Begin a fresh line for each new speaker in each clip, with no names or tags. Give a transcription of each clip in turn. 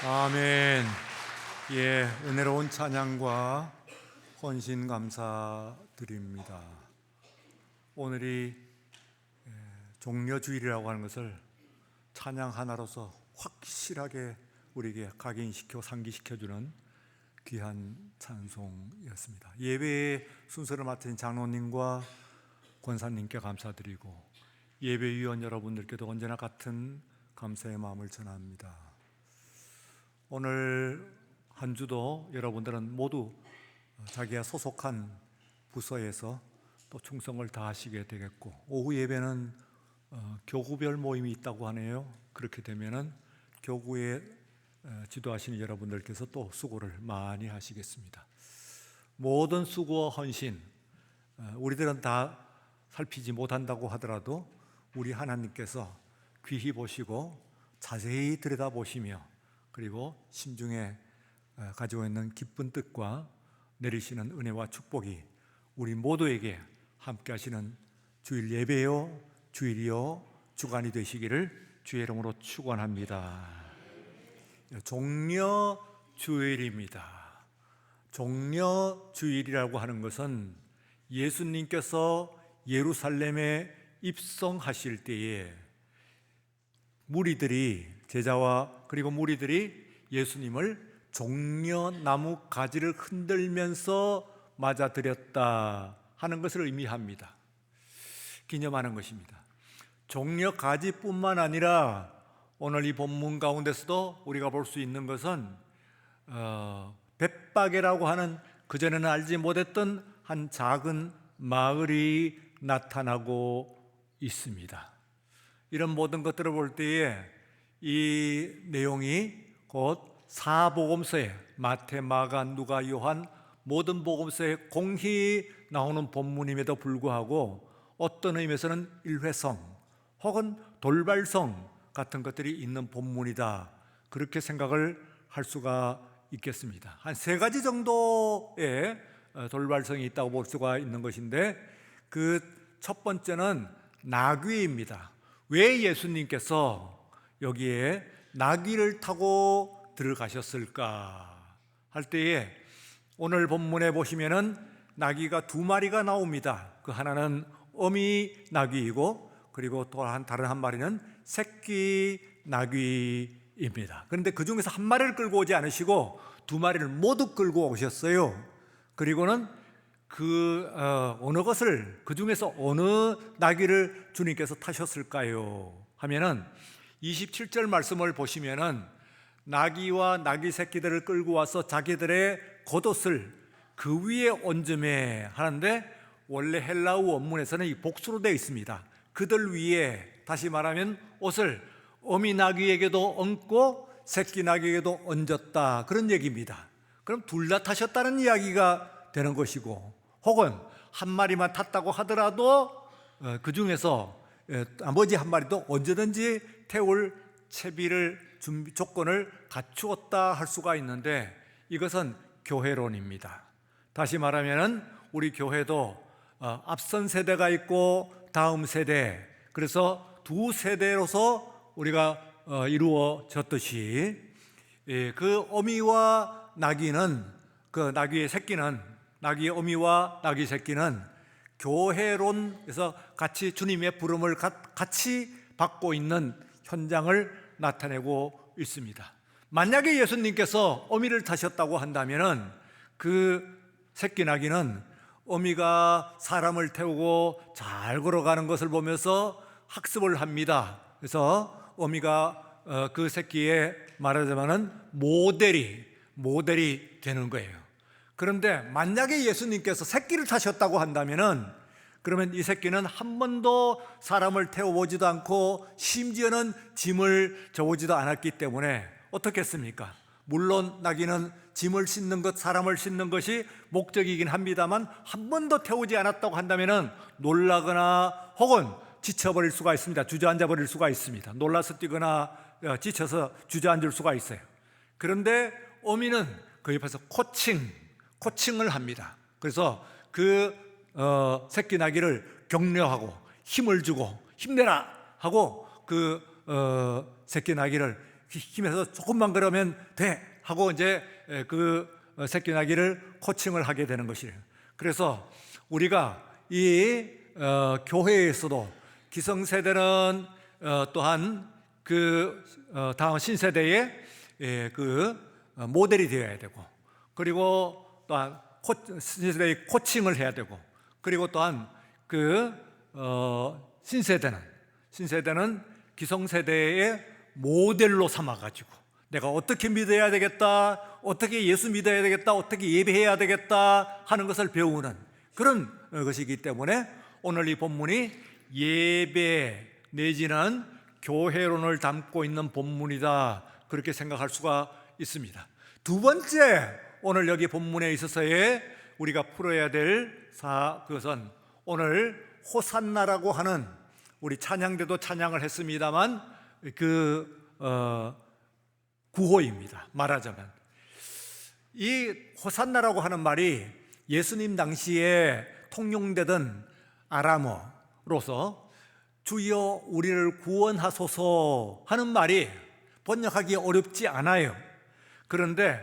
아멘. 예, 은혜로운 찬양과 헌신 감사드립니다. 오늘이 종려주일이라고 하는 것을 찬양 하나로서 확실하게 우리에게 각인시켜 상기시켜주는 귀한 찬송이었습니다. 예배의 순서를 맡은 장로님과 권사님께 감사드리고 예배위원 여러분들께도 언제나 같은 감사의 마음을 전합니다. 오늘 한 주도 여러분들은 모두 자기가 소속한 부서에서 또 충성을 다하시게 되겠고, 오후 예배는 교구별 모임이 있다고 하네요. 그렇게 되면은 교구에 지도하시는 여러분들께서 또 수고를 많이 하시겠습니다. 모든 수고와 헌신, 우리들은 다 살피지 못한다고 하더라도 우리 하나님께서 귀히 보시고 자세히 들여다보시며 그리고 심중에 가지고 있는 기쁜 뜻과 내리시는 은혜와 축복이 우리 모두에게 함께 하시는 주일 예배요, 주일이요, 주간이 되시기를 주의 이름으로 축원합니다. 종려주일입니다. 종려주일이라고 하는 것은 예수님께서 예루살렘에 입성하실 때에 무리들이, 제자와 그리고 무리들이 예수님을 종려나무 가지를 흔들면서 맞아들였다 하는 것을 의미합니다. 기념하는 것입니다. 종려가지뿐만 아니라 오늘 이 본문 가운데서도 우리가 볼 수 있는 것은 벳바게라고 하는 그전에는 알지 못했던 한 작은 마을이 나타나고 있습니다. 이런 모든 것들을 볼 때에 이 내용이 곧 사복음서에 마태, 마가, 누가, 요한 모든 복음서에 공히 나오는 본문임에도 불구하고 어떤 의미에서는 일회성 혹은 돌발성 같은 것들이 있는 본문이다, 그렇게 생각을 할 수가 있겠습니다. 한 세 가지 정도의 돌발성이 있다고 볼 수가 있는 것인데, 그 첫 번째는 나귀입니다. 왜 예수님께서 여기에 나귀를 타고 들어가셨을까 할 때에 오늘 본문에 보시면은 나귀가 두 마리가 나옵니다. 그 하나는 어미 나귀이고 그리고 또 다른 한 마리는 새끼 나귀입니다. 그런데 그 중에서 한 마리를 끌고 오지 않으시고 두 마리를 모두 끌고 오셨어요. 그리고는 어느 것을, 그 중에서 어느 나귀를 주님께서 타셨을까요? 하면은 27절 말씀을 보시면은 나귀와 나귀 새끼들을 끌고 와서 자기들의 겉옷을 그 위에 얹음에 하는데, 원래 헬라어 원문에서는 이 복수로 되어 있습니다. 그들 위에, 다시 말하면 옷을 어미 나귀에게도 얹고 새끼 나귀에게도 얹었다, 그런 얘기입니다. 그럼 둘 다 타셨다는 이야기가 되는 것이고, 혹은 한 마리만 탔다고 하더라도 그 중에서 나머지 한 마리도 언제든지 태울 채비를 조건을 갖추었다 할 수가 있는데, 이것은 교회론입니다. 다시 말하면 우리 교회도 앞선 세대가 있고 다음 세대, 그래서 두 세대로서 우리가 이루어졌듯이 그 어미와 나귀는, 그 나귀의 새끼는, 나귀의 어미와 나귀 새끼는 교회론에서 같이 주님의 부름을 같이 받고 있는 현장을 나타내고 있습니다. 만약에 예수님께서 어미를 타셨다고 한다면 그 새끼 나귀는 어미가 사람을 태우고 잘 걸어가는 것을 보면서 학습을 합니다. 그래서 어미가 그 새끼의 말하자면 모델이 되는 거예요. 그런데 만약에 예수님께서 새끼를 타셨다고 한다면 그러면 이 새끼는 한 번도 사람을 태워보지도 않고 심지어는 짐을 져보지도 않았기 때문에 어떻겠습니까? 물론 나귀는 짐을 싣는 것, 사람을 싣는 것이 목적이긴 합니다만 한 번도 태우지 않았다고 한다면 놀라거나 혹은 지쳐버릴 수가 있습니다. 주저앉아 버릴 수가 있습니다. 놀라서 뛰거나 지쳐서 주저앉을 수가 있어요. 그런데 어미는 그 옆에서 코칭을 합니다. 그래서 그 새끼 나귀를 격려하고 힘을 주고 힘내라 하고 그 새끼 나귀를 힘에서 조금만 그러면 돼 하고 이제 그 새끼나기를 코칭을 하게 되는 것이에요. 그래서 우리가 이 교회에서도 기성세대는 또한 그 다음 신세대의 그 모델이 되어야 되고, 그리고 또한 신세대의 코칭을 해야 되고, 그리고 또한 그 신세대는 기성세대의 모델로 삼아가지고 내가 어떻게 믿어야 되겠다, 어떻게 예수 믿어야 되겠다, 어떻게 예배해야 되겠다 하는 것을 배우는 그런 것이기 때문에 오늘 이 본문이 예배 내지는 교회론을 담고 있는 본문이다, 그렇게 생각할 수가 있습니다. 두 번째, 오늘 여기 본문에 있어서의 우리가 풀어야 될 그것은 오늘 호산나라고 하는, 우리 찬양대도 찬양을 했습니다만 구호입니다. 말하자면 이 호산나라고 하는 말이 예수님 당시에 통용되던 아람어로서 주여 우리를 구원하소서 하는 말이 번역하기 어렵지 않아요. 그런데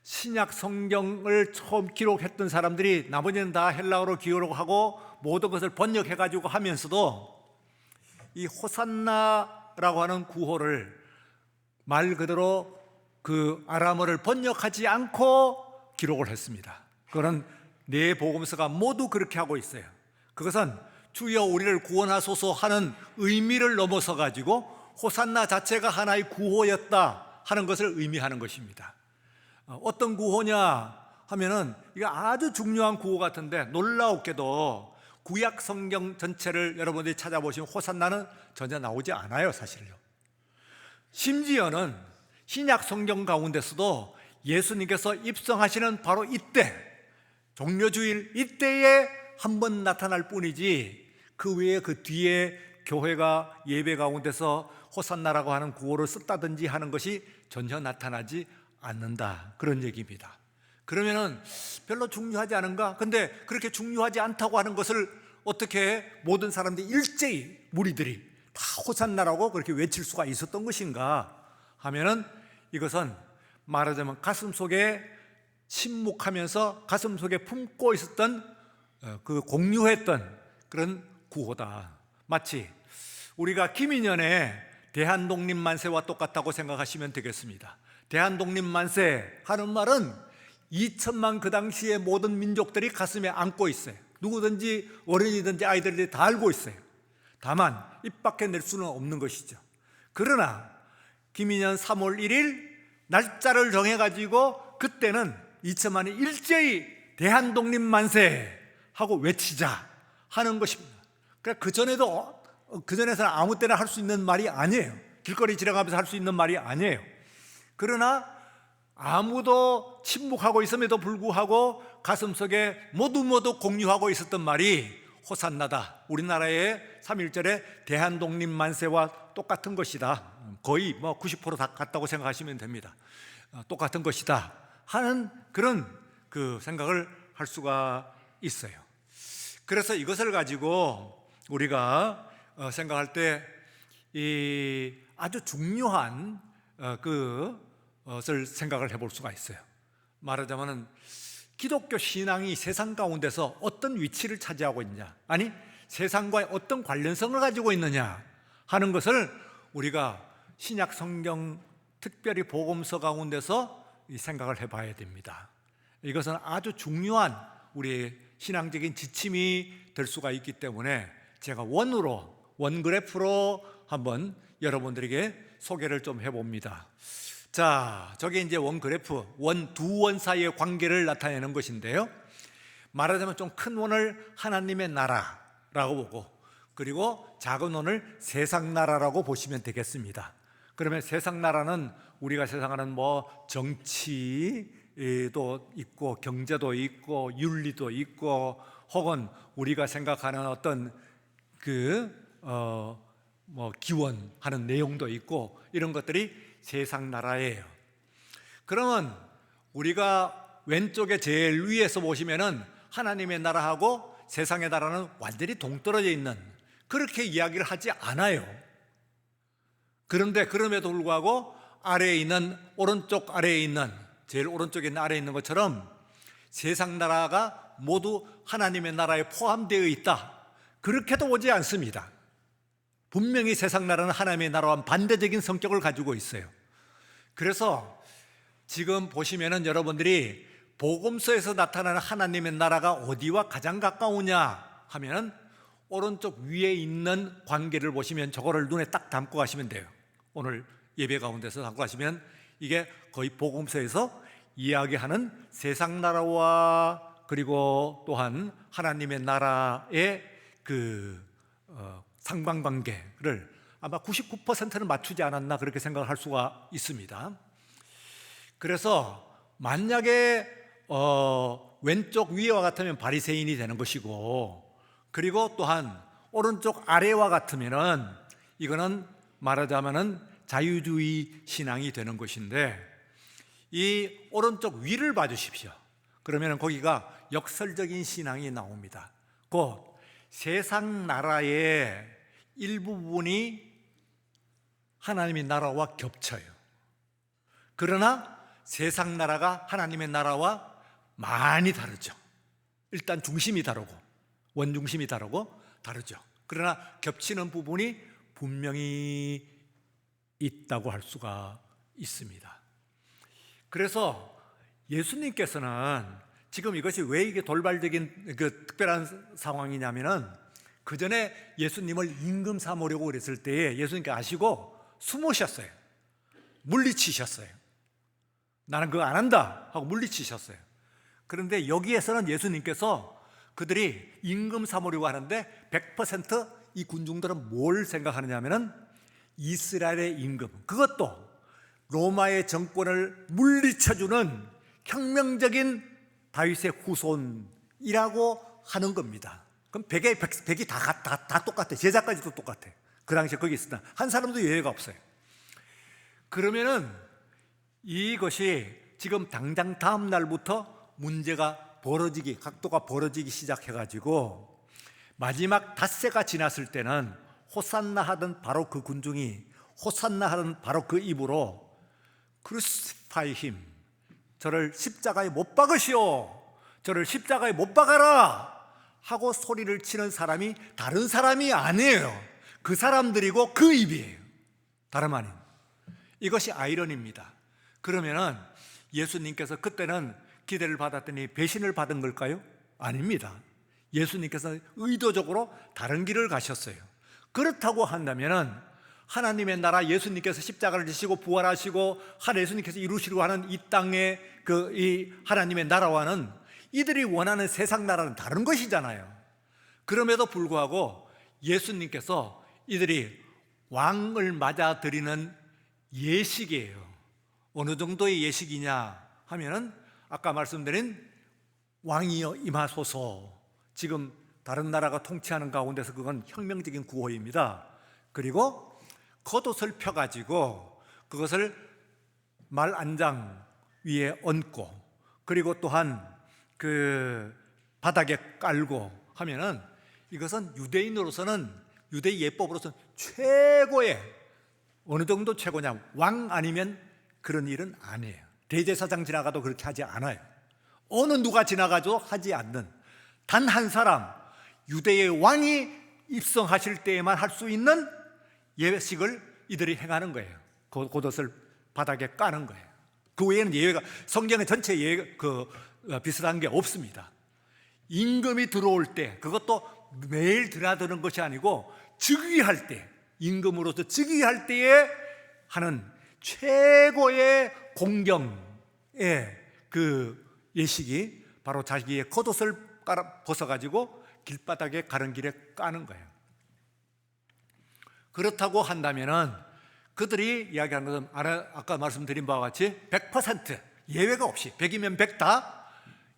신약 성경을 처음 기록했던 사람들이 나머지는 다 헬라어로 기록하고 모든 것을 번역해 가지고 하면서도 이 호산나라고 하는 구호를 말 그대로 그 아람어를 번역하지 않고 기록을 했습니다. 그런 네 복음서가 모두 그렇게 하고 있어요. 그것은 주여 우리를 구원하소서 하는 의미를 넘어서 가지고 호산나 자체가 하나의 구호였다 하는 것을 의미하는 것입니다. 어떤 구호냐 하면은 이거 아주 중요한 구호 같은데, 놀라웠게도 구약 성경 전체를 여러분들이 찾아보시면 호산나는 전혀 나오지 않아요, 사실요. 심지어는 신약 성경 가운데서도 예수님께서 입성하시는 바로 이때, 종려주일 이때에 한 번 나타날 뿐이지 그 외에 그 뒤에 교회가 예배 가운데서 호산나라고 하는 구호를 썼다든지 하는 것이 전혀 나타나지 않는다, 그런 얘기입니다. 그러면은 별로 중요하지 않은가? 근데 그렇게 중요하지 않다고 하는 것을 어떻게 모든 사람들이 일제히 무리들이 다 호산나라고 그렇게 외칠 수가 있었던 것인가 하면은, 이것은 말하자면 가슴속에 침묵하면서 가슴속에 품고 있었던 그 공유했던 그런 구호다. 마치 우리가 김인연의 대한독립만세와 똑같다고 생각하시면 되겠습니다. 대한독립만세 하는 말은 2천만 그 당시에 모든 민족들이 가슴에 안고 있어요. 누구든지 어린이든지 아이들이 다 알고 있어요. 다만 입 밖에 낼 수는 없는 것이죠. 그러나 김인연 3월 1일 날짜를 정해가지고 그때는 2천만이 일제히 대한독립만세 하고 외치자 하는 것입니다. 그러니까 그전에서는 아무 때나 할 수 있는 말이 아니에요. 길거리 지나가면서 할 수 있는 말이 아니에요. 그러나 아무도 침묵하고 있음에도 불구하고 가슴속에 모두 공유하고 있었던 말이 호산나다, 우리나라의 3.1절의 대한독립만세와 똑같은 것이다, 거의 90% 다 같다고 생각하시면 됩니다. 똑같은 것이다 하는 그런 그 생각을 할 수가 있어요. 그래서 이것을 가지고 우리가 생각할 때 이 아주 중요한 그것을 생각을 해볼 수가 있어요. 말하자면 기독교 신앙이 세상 가운데서 어떤 위치를 차지하고 있느냐, 아니 세상과의 어떤 관련성을 가지고 있느냐 하는 것을 우리가 신약 성경, 특별히 복음서 가운데서 생각을 해봐야 됩니다. 이것은 아주 중요한 우리의 신앙적인 지침이 될 수가 있기 때문에 제가 원 그래프로 한번 여러분들에게 소개를 좀 해봅니다. 자, 저게 이제 원 그래프, 두 원 사이의 관계를 나타내는 것인데요. 말하자면 좀 큰 원을 하나님의 나라라고 보고, 그리고 작은 원을 세상 나라라고 보시면 되겠습니다. 그러면 세상 나라는 우리가 생각하는 정치도 있고 경제도 있고 윤리도 있고, 혹은 우리가 생각하는 어떤 기원하는 내용도 있고, 이런 것들이 세상 나라예요. 그러면 우리가 왼쪽에 제일 위에서 보시면은 하나님의 나라하고 세상의 나라는 완전히 동떨어져 있는, 그렇게 이야기를 하지 않아요. 그런데 그럼에도 불구하고 아래에 있는 오른쪽 아래에 있는 제일 오른쪽에 있는 아래에 있는 것처럼 세상 나라가 모두 하나님의 나라에 포함되어 있다, 그렇게도 보지 않습니다. 분명히 세상 나라는 하나님의 나라와 반대적인 성격을 가지고 있어요. 그래서 지금 보시면은 여러분들이 복음서에서 나타나는 하나님의 나라가 어디와 가장 가까우냐 하면은 오른쪽 위에 있는 관계를 보시면 저거를 눈에 딱 담고 가시면 돼요. 오늘 예배 가운데서 담고 가시면 이게 거의 복음서에서 이야기하는 세상 나라와 그리고 또한 하나님의 나라의 그 상관관계를 아마 99%는 맞추지 않았나 그렇게 생각을 할 수가 있습니다. 그래서 만약에 왼쪽 위와 같으면 바리새인이 되는 것이고, 그리고 또한 오른쪽 아래와 같으면은 이거는 말하자면은 자유주의 신앙이 되는 것인데, 이 오른쪽 위를 봐주십시오. 그러면 거기가 역설적인 신앙이 나옵니다. 곧 세상 나라의 일부분이 하나님의 나라와 겹쳐요. 그러나 세상 나라가 하나님의 나라와 많이 다르죠. 일단 중심이 다르고 원중심이 다르죠. 그러나 겹치는 부분이 분명히 있다고 할 수가 있습니다. 그래서 예수님께서는 지금 이것이 왜 이게 돌발적인 특별한 상황이냐면은 그 전에 예수님을 임금 삼으려고 그랬을 때에 예수님께 아시고 숨으셨어요. 물리치셨어요. 나는 그거 안 한다 하고 물리치셨어요. 그런데 여기에서는 예수님께서 그들이 임금 삼으려고 하는데 100% 이 군중들은 뭘 생각하느냐면은 이스라엘의 임금, 그것도 로마의 정권을 물리쳐주는 혁명적인 다윗의 후손이라고 하는 겁니다. 그럼 백이 다 똑같아. 제자까지도 똑같아. 그 당시에 거기 있었다. 한 사람도 예외가 없어요. 그러면은 이것이 지금 당장 다음 날부터 문제가 각도가 벌어지기 시작해가지고 마지막 닷새가 지났을 때는 호산나 하던 바로 그 군중이 호산나 하던 바로 그 입으로 크루시파이 힘, 저를 십자가에 못 박으시오, 저를 십자가에 못 박아라 하고 소리를 치는 사람이 다른 사람이 아니에요. 그 사람들이고 그 입이에요. 다름 아닌. 이것이 아이러니입니다. 그러면은 예수님께서 그때는 기대를 받았더니 배신을 받은 걸까요? 아닙니다. 예수님께서 의도적으로 다른 길을 가셨어요. 그렇다고 한다면은 하나님의 나라, 예수님께서 십자가를 지시고 부활하시고 예수님께서 이루시려고 하는 이 땅의 이 하나님의 나라와는 이들이 원하는 세상 나라는 다른 것이잖아요. 그럼에도 불구하고 예수님께서 이들이 왕을 맞아들이는 예식이에요. 어느 정도의 예식이냐 하면은 아까 말씀드린 왕이여 임하소서, 지금 다른 나라가 통치하는 가운데서 그건 혁명적인 구호입니다. 그리고 겉옷을 펴가지고 그것을 말 안장 위에 얹고, 그리고 또한 그 바닥에 깔고 하면은 이것은 유대인으로서는, 유대 예법으로서는 최고의, 어느 정도 최고냐, 왕 아니면 그런 일은 아니에요. 대제사장 지나가도 그렇게 하지 않아요. 어느 누가 지나가도 하지 않는 단 한 사람, 유대의 왕이 입성하실 때에만 할 수 있는 예식을 이들이 행하는 거예요. 겉옷을 바닥에 까는 거예요. 그 외에는 예외가, 성경의 전체 비슷한 게 없습니다. 임금이 들어올 때, 그것도 매일 드나드는 것이 아니고 즉위할 때, 임금으로서 즉위할 때에 하는 최고의 공경의 그 예식이 바로 자기의 겉옷을 벗어가지고 길바닥에 가는 길에 까는 거예요. 그렇다고 한다면은 그들이 이야기하는 것은 아까 말씀드린 바와 같이 100% 예외가 없이 100이면 100 다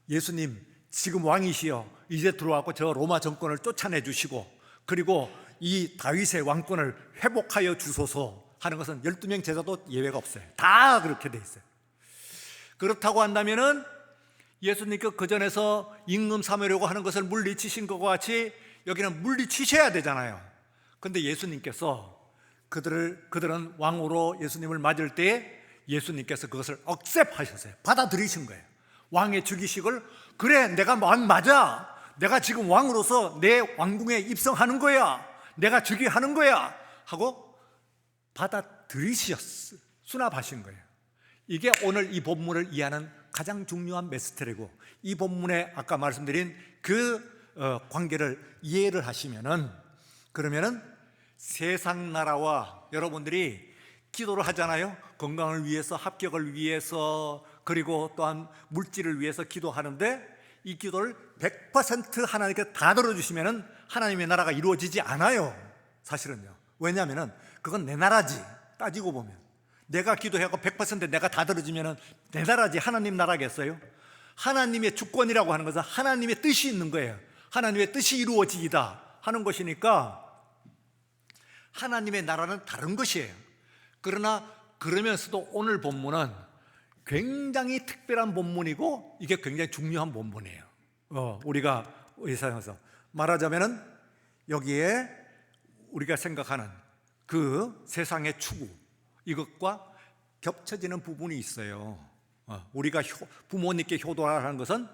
예수님 지금 왕이시여 이제 들어와서 저 로마 정권을 쫓아내 주시고 그리고 이 다윗의 왕권을 회복하여 주소서 하는 것은 12명 제자도 예외가 없어요. 다 그렇게 돼 있어요. 그렇다고 한다면은 예수님께 그 전에서 임금 삼으려고 하는 것을 물리치신 것과 같이 여기는 물리치셔야 되잖아요. 근데 예수님께서 그들은 왕으로 예수님을 맞을 때에 예수님께서 그것을 억셉하셨어요. 받아들이신 거예요. 왕의 즉위식을, 그래 내가 왕 맞아, 내가 지금 왕으로서 내 왕궁에 입성하는 거야, 내가 즉위하는 거야 하고 받아들이셨어, 수납하신 거예요. 이게 오늘 이 본문을 이해하는 가장 중요한 메시지고, 이 본문에 아까 말씀드린 그 관계를 이해를 하시면은, 그러면은 세상 나라와 여러분들이 기도를 하잖아요. 건강을 위해서, 합격을 위해서, 그리고 또한 물질을 위해서 기도하는데, 이 기도를 100% 하나님께 다 들어주시면은 하나님의 나라가 이루어지지 않아요, 사실은요. 왜냐하면은 그건 내 나라지. 따지고 보면 내가 기도하고 100% 내가 다 들어주면은 내 나라지, 하나님 나라겠어요? 하나님의 주권이라고 하는 것은 하나님의 뜻이 있는 거예요. 하나님의 뜻이 이루어지기다 하는 것이니까 하나님의 나라는 다른 것이에요. 그러나 그러면서도 오늘 본문은 굉장히 특별한 본문이고, 이게 굉장히 중요한 본문이에요. 우리가 의사에서 말하자면은 여기에 우리가 생각하는 그 세상의 추구, 이것과 겹쳐지는 부분이 있어요. 우리가 부모님께 효도하라는 것은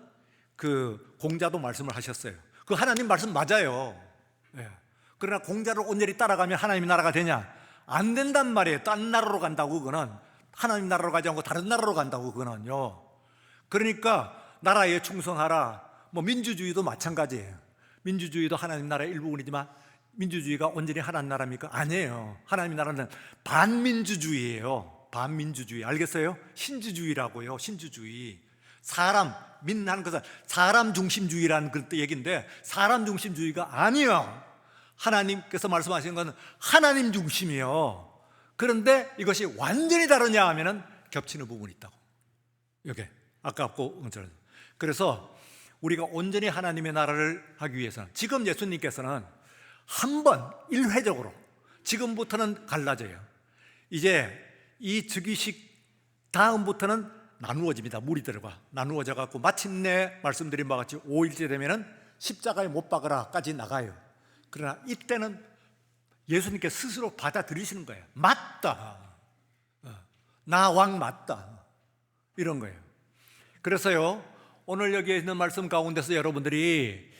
그 공자도 말씀을 하셨어요. 그 하나님 말씀 맞아요. 그러나 공자를 온전히 따라가면 하나님의 나라가 되냐? 안 된단 말이에요. 딴 나라로 간다고, 그거는 하나님 나라로 가지 않고 다른 나라로 간다고, 그거는요. 그러니까 나라에 충성하라. 뭐 민주주의도 마찬가지예요. 민주주의도 하나님 나라의 일부분이지만 민주주의가 온전히 하나님 나라입니까? 아니에요. 하나님 나라는 반민주주의예요. 반민주주의. 알겠어요? 신주주의라고요. 신주주의. 민하는 것은 사람 중심주의라는 그 얘기인데, 사람 중심주의가 아니에요. 하나님께서 말씀하시는 건 하나님 중심이에요. 그런데 이것이 완전히 다르냐 하면은 겹치는 부분이 있다고. 이게 아깝고, 그래서 우리가 온전히 하나님의 나라를 하기 위해서는, 지금 예수님께서는 한번 일회적으로, 지금부터는 갈라져요. 이제 이 즉위식 다음부터는 나누어집니다. 무리들과 나누어져 갖고 마침내 말씀드린 바와 같이 5일째 되면은 십자가에 못 박으라까지 나가요. 그러나 이때는 예수님께 스스로 받아들이시는 거예요. 맞다, 나 왕 맞다, 이런 거예요. 그래서요, 오늘 여기에 있는 말씀 가운데서 여러분들이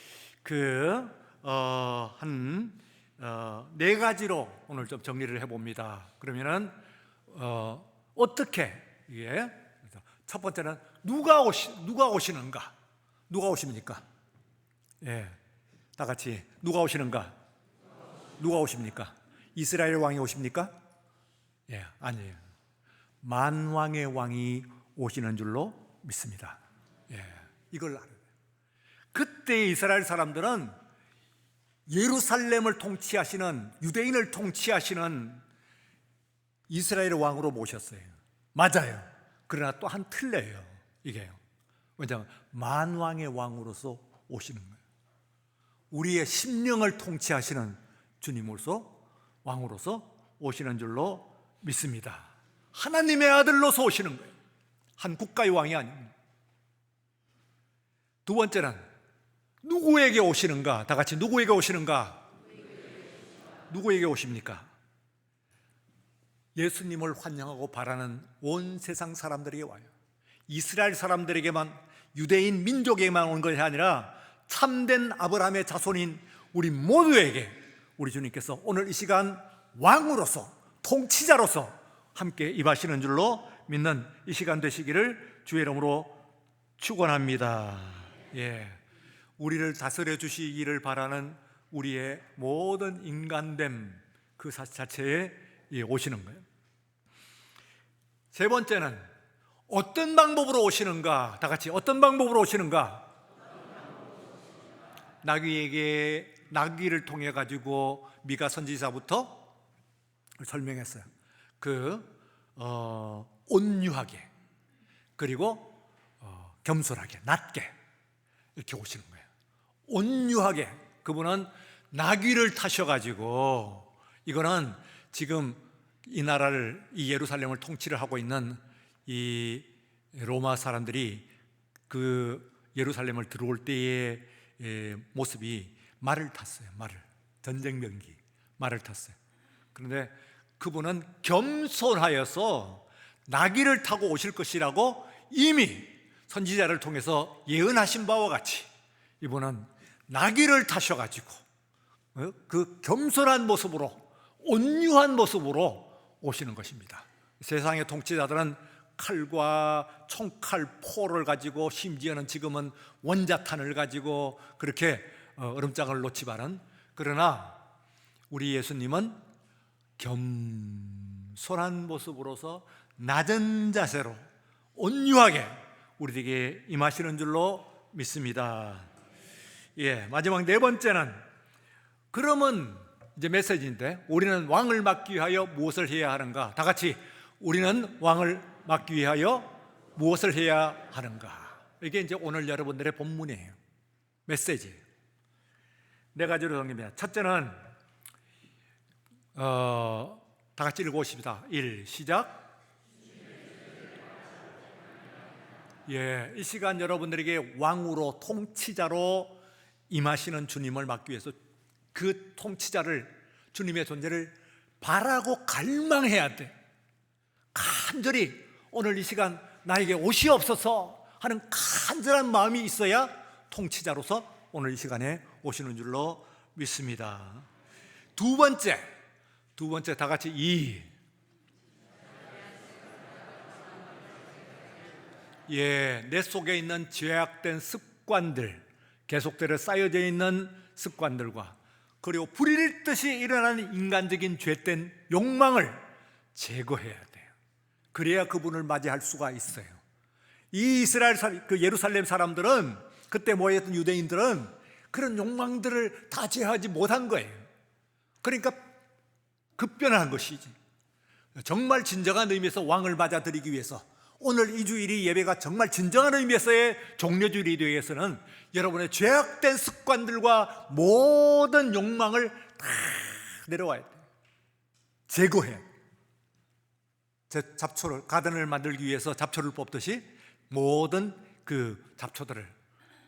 네 가지로 오늘 좀 정리를 해봅니다. 그러면은 어떻게, 이게 첫 번째는 누가 오시는가? 누가 오십니까? 다 같이 누가 오시는가? 누가 오십니까? 이스라엘 왕이 오십니까? 아니에요. 만왕의 왕이 오시는 줄로 믿습니다. 이걸 알아야 돼요. 그때 이스라엘 사람들은 예루살렘을 통치하시는, 유대인을 통치하시는 이스라엘 왕으로 모셨어요. 맞아요. 그러나 또 한 틀려요, 이게요. 왜냐하면 만왕의 왕으로서 오시는 거예요. 우리의 심령을 통치하시는 주님으로서, 왕으로서 오시는 줄로 믿습니다. 하나님의 아들로서 오시는 거예요. 한 국가의 왕이 아닙니다. 두 번째는 누구에게 오시는가? 다 같이 누구에게 오시는가? 누구에게 오십니까? 예수님을 환영하고 바라는 온 세상 사람들에게 와요. 이스라엘 사람들에게만, 유대인 민족에게만 온 것이 아니라 참된 아브라함의 자손인 우리 모두에게 우리 주님께서 오늘 이 시간 왕으로서, 통치자로서 함께 임하시는 줄로 믿는 이 시간 되시기를 주의 이름으로 축원합니다. 우리를 다스려 주시기를 바라는 우리의 모든 인간됨 그 자체에 오시는 거예요. 세 번째는 어떤 방법으로 오시는가? 다 같이 어떤 방법으로 오시는가? 나귀를 통해 가지고 미가 선지자부터 설명했어요. 온유하게, 그리고 겸손하게, 낮게 이렇게 오시는 거예요. 온유하게, 그분은 나귀를 타셔가지고, 이거는 지금 이 나라를, 이 예루살렘을 통치를 하고 있는 이 로마 사람들이 그 예루살렘을 들어올 때의 모습이 말을 탔어요. 전쟁병기 말을 탔어요. 그런데 그분은 겸손하여서 나귀를 타고 오실 것이라고 이미 선지자를 통해서 예언하신 바와 같이 이분은 나귀를 타셔가지고 그 겸손한 모습으로, 온유한 모습으로 오시는 것입니다. 세상의 통치자들은 칼과 총칼, 포를 가지고, 심지어는 지금은 원자탄을 가지고 그렇게 얼음장을 놓치바는, 그러나 우리 예수님은 겸손한 모습으로서 낮은 자세로 온유하게 우리에게 임하시는 줄로 믿습니다. 마지막 네 번째는, 그러면 이제 메시지인데, 우리는 왕을 막기 위하여 무엇을 해야 하는가? 다 같이, 우리는 왕을 막기 위하여 무엇을 해야 하는가? 이게 이제 오늘 여러분들의 본문이에요. 메시지예요. 네 가지로 정립니다. 첫째는 다 같이 읽어보십시다. 1, 시작. 이 시간 여러분들에게 왕으로, 통치자로 임하시는 주님을 막기 위해서 그 통치자를, 주님의 존재를 바라고 갈망해야 돼. 간절히 오늘 이 시간 나에게 오시옵소서 하는 간절한 마음이 있어야 통치자로서 오늘 이 시간에 오시는 줄로 믿습니다. 두 번째 다 같이 내 속에 있는 죄악된 습관들, 계속되어 쌓여져 있는 습관들과, 그리고 불일 듯이 일어나는 인간적인 죄된 욕망을 제거해야 돼요. 그래야 그분을 맞이할 수가 있어요. 이 그 예루살렘 사람들은, 그때 모여있던 유대인들은 그런 욕망들을 다 제어하지 못한 거예요. 그러니까 급변한 것이지. 정말 진정한 의미에서 왕을 맞아들이기 위해서, 오늘 이 주일이 예배가 정말 진정한 의미에서의 종려주일이 되기 위해서는 여러분의 죄악된 습관들과 모든 욕망을 다 내려와야 돼요. 제거해야 돼요. 잡초를, 가든을 만들기 위해서 잡초를 뽑듯이 모든 그 잡초들을,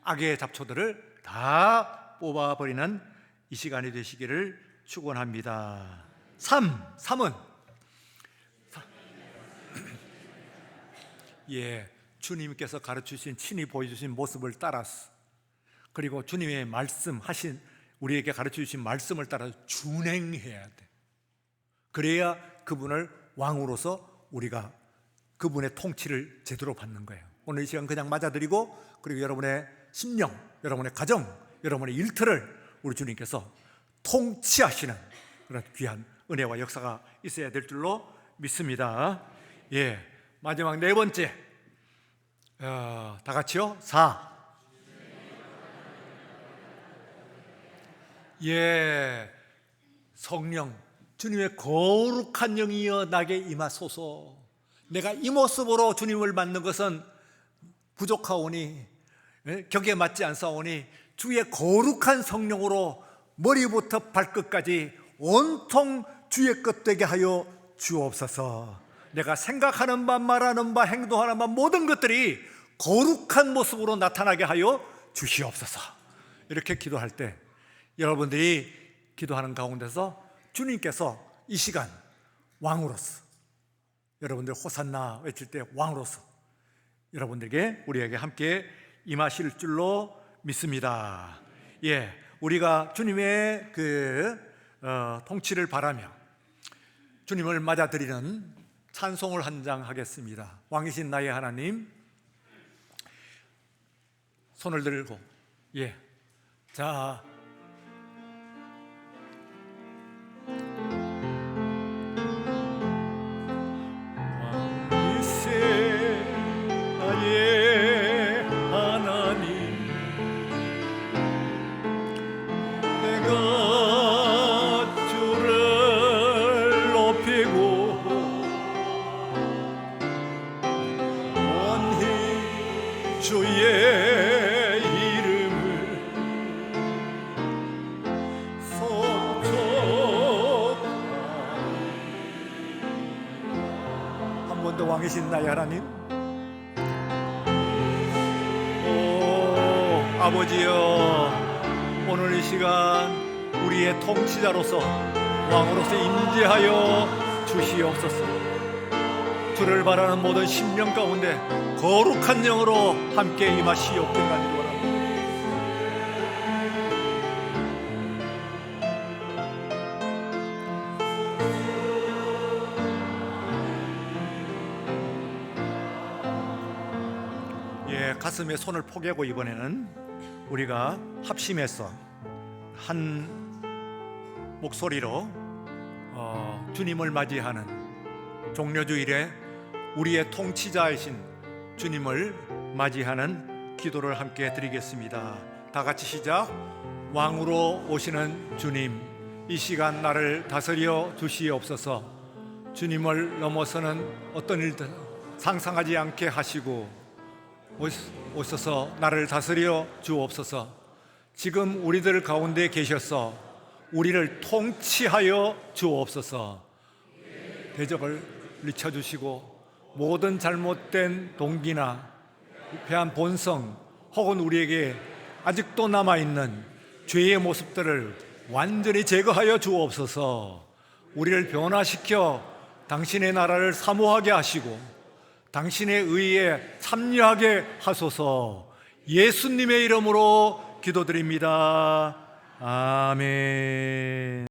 악의 잡초들을 다 뽑아버리는 이 시간이 되시기를 축원합니다. 3은 주님께서 가르치신, 친히 보여주신 모습을 따라서, 그리고 주님의 말씀하신, 우리에게 가르쳐주신 말씀을 따라 준행해야 돼. 그래야 그분을 왕으로서 우리가 그분의 통치를 제대로 받는 거예요. 오늘 이 시간 그냥 맞아드리고, 그리고 여러분의 심령, 여러분의 가정, 여러분의 일터를 우리 주님께서 통치하시는 그런 귀한 은혜와 역사가 있어야 될 줄로 믿습니다. 마지막 네 번째, 다 같이요. 4. 성령, 주님의 거룩한 영이여 나게 임하소서. 내가 이 모습으로 주님을 맞는 것은 부족하오니, 격에 맞지 않사오니 주의 거룩한 성령으로 머리부터 발끝까지 온통 주의 것 되게 하여 주옵소서. 내가 생각하는 바, 말하는 바, 행동하는 바 모든 것들이 거룩한 모습으로 나타나게 하여 주시옵소서. 이렇게 기도할 때 여러분들이 기도하는 가운데서 주님께서 이 시간 왕으로서, 여러분들 호산나 외칠 때 왕으로서 여러분들에게, 우리에게 함께 임하실 줄로 믿습니다. 우리가 주님의 통치를 바라며 주님을 맞아들이는 찬송을 한 장 하겠습니다. 왕이신 나의 하나님, 손을 들고 자, 왕이신 나의 하나님, 내가 주를 높이고 주의 이름을 한 번 더 왕이신 나의 하나님, 아버지여, 오늘 이 시간 우리의 통치자로서, 왕으로서 임재하여 주시옵소서. 주를 바라는 모든 심령 가운데 거룩한 영으로 함께 임하시옵기를 원합니다. 가슴에 손을 포개고 이번에는 우리가 합심해서 한 목소리로 주님을 맞이하는 종려주일에 우리의 통치자이신 주님을 맞이하는 기도를 함께 드리겠습니다. 다 같이 시작. 왕으로 오시는 주님, 이 시간 나를 다스려 주시옵소서. 주님을 넘어서는 어떤 일들 상상하지 않게 하시고 오셔서 나를 다스려 주옵소서. 지금 우리들 가운데 계셔서 우리를 통치하여 주옵소서. 대적을 리쳐주시고 모든 잘못된 동기나 부패한 본성 혹은 우리에게 아직도 남아있는 죄의 모습들을 완전히 제거하여 주옵소서. 우리를 변화시켜 당신의 나라를 사모하게 하시고 당신의 의에 참여하게 하소서. 예수님의 이름으로 기도드립니다. 아멘.